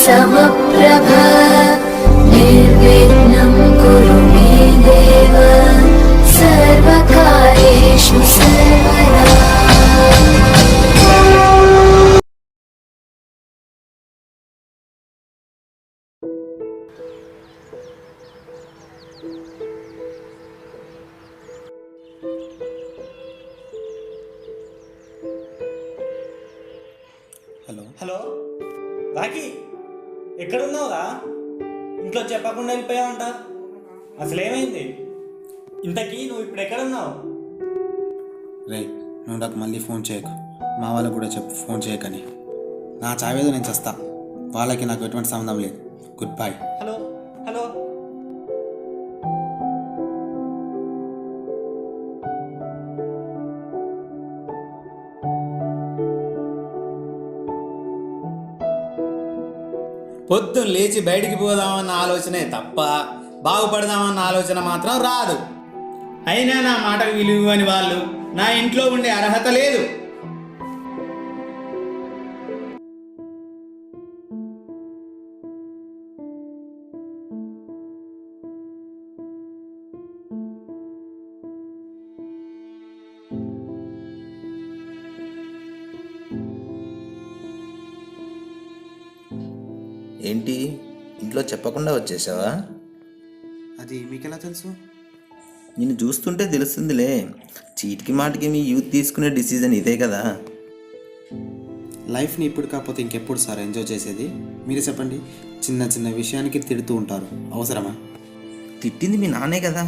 समप्रभ निर्विघ्नं कुरु मे देव सर्वकार्येषु सर्वदा। హలో రాఖీ, ఎక్కడున్నావురా? ఇంట్లో చెప్పకుండా వెళ్ళిపోయావంట. అసలేమైంది? ఇంతకీ నువ్వు ఇప్పుడు ఎక్కడున్నావు? రే, నువ్వు నాకు మళ్ళీ ఫోన్ చేయకు. మా వాళ్ళకు కూడా చెప్పు ఫోన్ చేయకని. నా చావేదో నేను చేస్తా. వాళ్ళకి నాకు ఎటువంటి సంబంధం లేదు. Good bye. హలో హలో పొద్దున్న లేచి బయటికి పోదామన్న ఆలోచనే తప్ప బాగుపడదామన్న ఆలోచన మాత్రం రాదు. అయినా నా మాటకు విలువ అని వాళ్ళు నా ఇంట్లో ఉండే అర్హత లేదు. ఏంటి, ఇంట్లో చెప్పకుండా వచ్చేసావా? అది మీకెలా తెలుసు? నిన్ను చూస్తుంటే తెలుస్తుందిలే. చీటికి మాటికి మీ యూత్ తీసుకునే డిసిజన్ ఇదే కదా. లైఫ్ని ఇప్పుడు కాకపోతే ఇంకెప్పుడు సార్ ఎంజాయ్ చేసేది? మీరు చెప్పండి. చిన్న చిన్న విషయానికి తిడుతూ ఉంటారు, అవసరమా? తిట్టింది మీ నాన్నే కదా.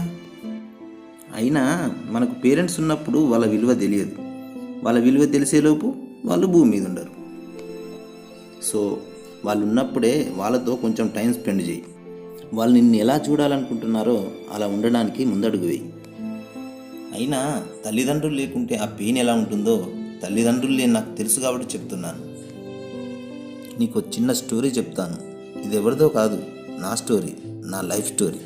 అయినా మనకు పేరెంట్స్ ఉన్నప్పుడు వాళ్ళ విలువ తెలియదు. వాళ్ళ విలువ తెలిసేలోపు వాళ్ళు భూమి మీద ఉండరు. సో వాళ్ళు ఉన్నప్పుడే వాళ్ళతో కొంచెం టైం స్పెండ్ చేయి. వాళ్ళు నిన్ను ఎలా చూడాలనుకుంటున్నారో అలా ఉండడానికి ముందడుగు వేయి. అయినా తల్లిదండ్రులు లేకుంటే ఆ పెయిన్ ఎలా ఉంటుందో తల్లిదండ్రులు లేని నాకు తెలుసు కాబట్టి చెప్తున్నాను. నీకు చిన్న స్టోరీ చెప్తాను. ఇది ఎవరిదో కాదు, నా స్టోరీ, నా లైఫ్ స్టోరీ.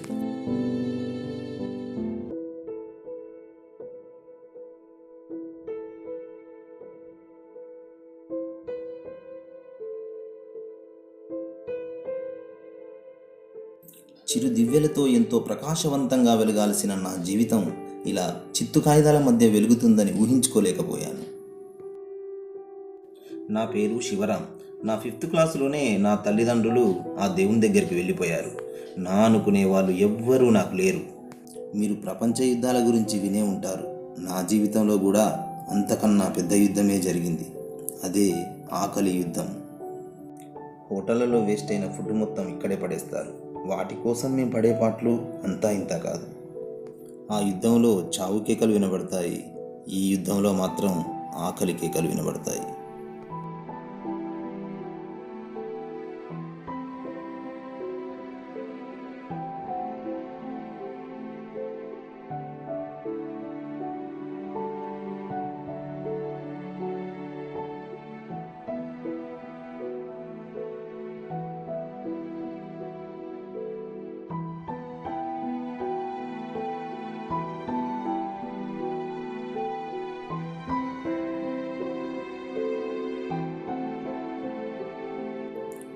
చిరు దివ్యలతో ఎంతో ప్రకాశవంతంగా వెలగాల్సిన నా జీవితం ఇలా చిత్తు కాగితాల మధ్య వెలుగుతుందని ఊహించుకోలేకపోయాను. నా పేరు శివరాం. నా 5th క్లాసులోనే నా తల్లిదండ్రులు ఆ దేవుని దగ్గరికి వెళ్ళిపోయారు. నా అనుకునే వాళ్ళు ఎవ్వరూ నాకు లేరు. మీరు ప్రపంచ యుద్ధాల గురించి వినే ఉంటారు. నా జీవితంలో కూడా అంతకన్నా పెద్ద యుద్ధమే జరిగింది. అదే ఆకలి యుద్ధం. హోటళ్లలో వేస్ట్ అయిన ఫుడ్ మొత్తం ఇక్కడే పడేస్తారు. వాటి కోసం మేము పడే పాటలు అంతా ఇంత కాదు. ఆ యుద్ధంలో చావు కేకలు వినబడతాయి. ఈ యుద్ధంలో మాత్రం ఆకలి కేకలు వినబడతాయి.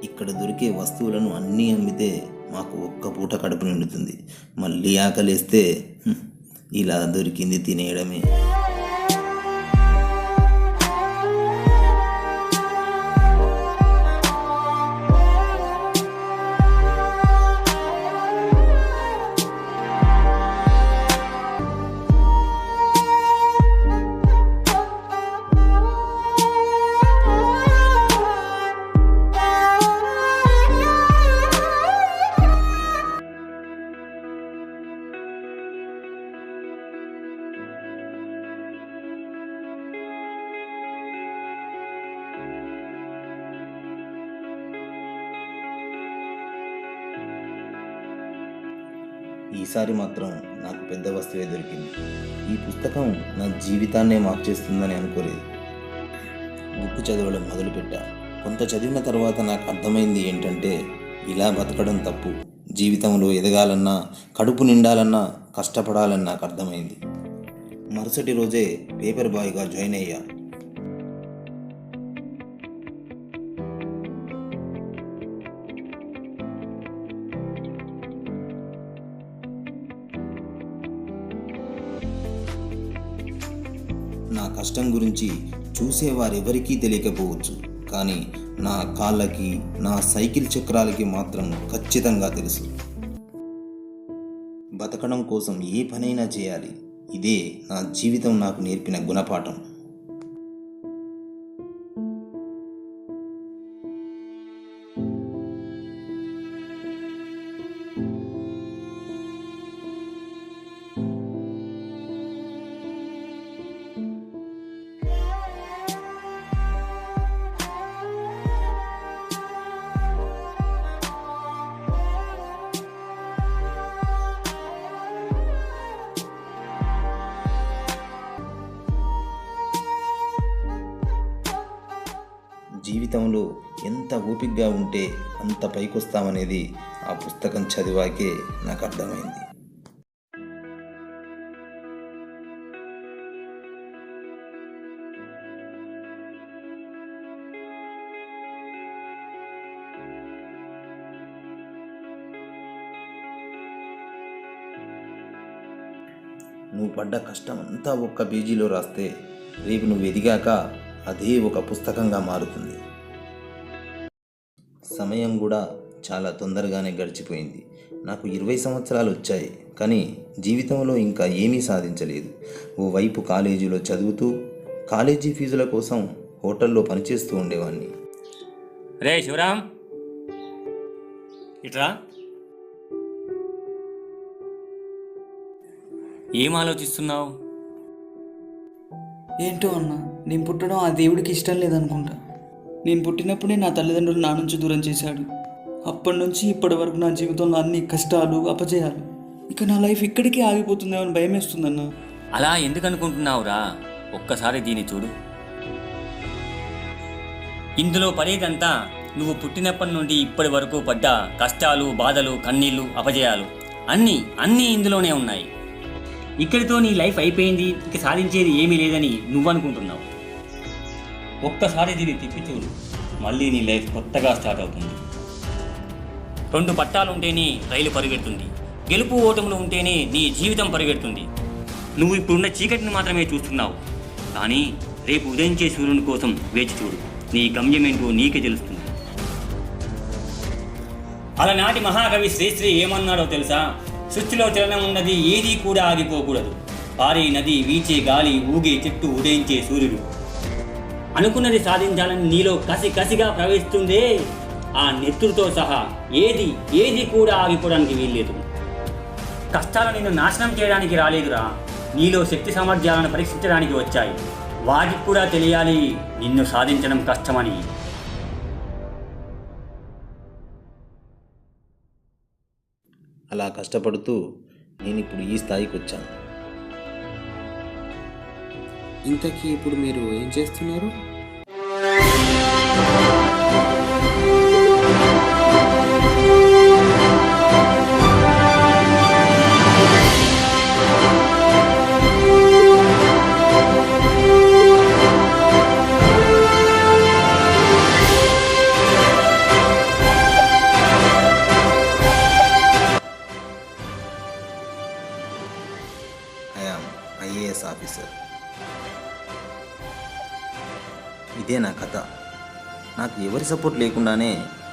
ఇక్కడ దొరికే వస్తువులను అన్నీ అమ్మితే మాకు ఒక్క పూట కడుపు నిండుతుంది. మళ్ళీ ఆకలిస్తే ఇలా దొరికింది తినేయడమే. ఈసారి మాత్రం నాకు పెద్ద వస్తువే దొరికింది. ఈ పుస్తకం నా జీవితాన్నే మార్చేస్తుందని అనుకోలేదు. బుక్ చదవడం మొదలుపెట్టా. కొంత చదివిన తర్వాత నాకు అర్థమైంది ఏంటంటే, ఇలా బతకడం తప్పు. జీవితంలో ఎదగాలన్నా, కడుపు నిండాలన్నా కష్టపడాలని నాకు అర్థమైంది. మరుసటి రోజే పేపర్ బాయ్గా జాయిన్ అయ్యా. నా కష్టం గురించి చూసేవారెవరికీ తెలియకపోవచ్చు, కానీ నా కాళ్ళకి, నా సైకిల్ చక్రాలకి మాత్రం ఖచ్చితంగా తెలుసు. బతకడం కోసం ఏ పనైనా చేయాలి. ఇదే నా జీవితం నాకు నేర్పిన గుణపాఠం. జీవితంలో ఎంత ఓపికగా ఉంటే అంత పైకొస్తామనేది ఆ పుస్తకం చదివాకే నాకు అర్థమైంది. నువ్వు పడ్డ కష్టం అంతా ఒక్క పేజీలో రాస్తే రేపు నువ్వు ఎదిగాక అదే ఒక పుస్తకంగా మారుతుంది. సమయం కూడా చాలా తొందరగానే గడిచిపోయింది. నాకు 20 సంవత్సరాలు వచ్చాయి, కానీ జీవితంలో ఇంకా ఏమీ సాధించలేదు. ఓవైపు కాలేజీలో చదువుతూ కాలేజీ ఫీజుల కోసం హోటల్లో పనిచేస్తూ ఉండేవాడిని. రే శివరాం, ఇట్రా. ఏం ఆలోచిస్తున్నావు? ఏంటో అన్న, నేను పుట్టడం ఆ దేవుడికి ఇష్టం లేదనుకుంటా. నేను పుట్టినప్పుడే నా తల్లిదండ్రులు నా నుంచి దూరం చేశాడు. అప్పటి నుంచి ఇప్పటి వరకు నా జీవితంలో అన్ని కష్టాలు, అపజయాలు. ఇక నా లైఫ్ ఇక్కడికే ఆగిపోతుందేమో అని భయం వేస్తుందన్న. అలా ఎందుకు అనుకుంటున్నావురా? ఒక్కసారి దీన్ని చూడు. ఇందులో పడేదంతా నువ్వు పుట్టినప్పటి నుండి ఇప్పటి వరకు పడ్డ కష్టాలు, బాధలు, కన్నీళ్ళు, అపజయాలు అన్నీ ఇందులోనే ఉన్నాయి. ఇక్కడితో నీ లైఫ్ అయిపోయింది, ఇక సాధించేది ఏమీ లేదని నువ్వు అనుకుంటున్నావు. ఒక్కసారి దీన్ని తిప్పి చూడు, మళ్ళీ నీ లైఫ్ కొత్తగా స్టార్ట్ అవుతుంది. 2 పట్టాలుంటేనే రైలు పరిగెడుతుంది, గెలుపు ఓటములు ఉంటేనే నీ జీవితం పరిగెడుతుంది. నువ్వు ఇప్పుడున్న చీకటిని మాత్రమే చూస్తున్నావు, కానీ రేపు ఉదయించే సూర్యుని కోసం వేచి చూడు. నీ గమ్యమేంటో నీకే తెలుస్తుంది. అలనాటి మహాకవి శ్రీశ్రీ ఏమన్నాడో తెలుసా? సృష్టిలో చలనం ఉన్నది, ఏదీ కూడా ఆగిపోకూడదు. పారే నది, వీచే గాలి, ఊగే చెట్టు, ఉదయించే సూర్యుడు. అనుకున్నది సాధించాలని నీలో కసిగా ప్రవహిస్తుందే, ఆ నెత్తురుతో సహా ఏది కూడా ఆగిపోవడానికి వీల్లేదు. కష్టాలు నిన్ను నాశనం చేయడానికి రాలేదురా, నీలో శక్తి సామర్థ్యాలను పరీక్షించడానికి వచ్చాయి. వాటికి కూడా తెలియాలి నిన్ను సాధించడం కష్టమని. అలా కష్టపడుతూ నేను ఇప్పుడు ఈ స్థాయికి వచ్చాను. ఇంతకీ ఇప్పుడు మీరు ఏం చేస్తున్నారు? IAS officer. ఇదే నా కథ. నాకు ఎవరి సపోర్ట్ లేకుండానే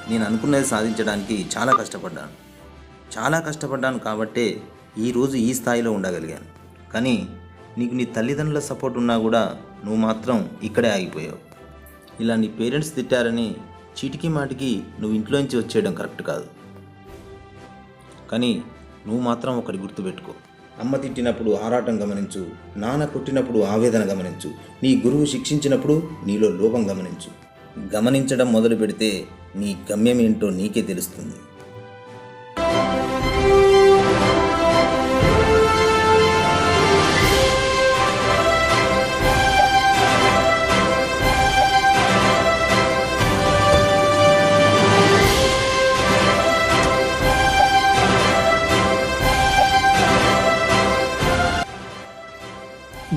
నేను అనుకున్నది సాధించడానికి చాలా కష్టపడ్డాను కాబట్టే ఈరోజు ఈ స్థాయిలో ఉండగలిగాను. కానీ నీకు నీ తల్లిదండ్రుల సపోర్ట్ ఉన్నా కూడా నువ్వు మాత్రం ఇక్కడే ఆగిపోయావు. ఇలా నీ పేరెంట్స్ తిట్టారని చీటికి మాటికి నువ్వు ఇంట్లోంచి వచ్చేయడం కరెక్ట్ కాదు. కానీ నువ్వు మాత్రం ఒకటి గుర్తుపెట్టుకో, అమ్మ తిట్టినప్పుడు ఆరాటం గమనించు, నాన్న కొట్టినప్పుడు ఆవేదన గమనించు, నీ గురువు శిక్షించినప్పుడు నీలో లోపం గమనించు. గమనించడం మొదలు పెడితే నీ గమ్యం ఏంటో నీకే తెలుస్తుంది.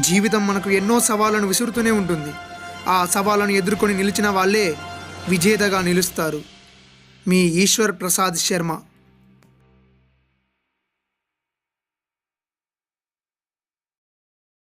జీవితం మనకు ఎన్నో సవాళ్లను విసురుతూనే ఉంటుంది. ఆ సవాళ్లను ఎదుర్కొని నిలిచిన వాళ్ళే విజేతగా నిలుస్తారు. మీ ఈశ్వర్ ప్రసాద్ శర్మ.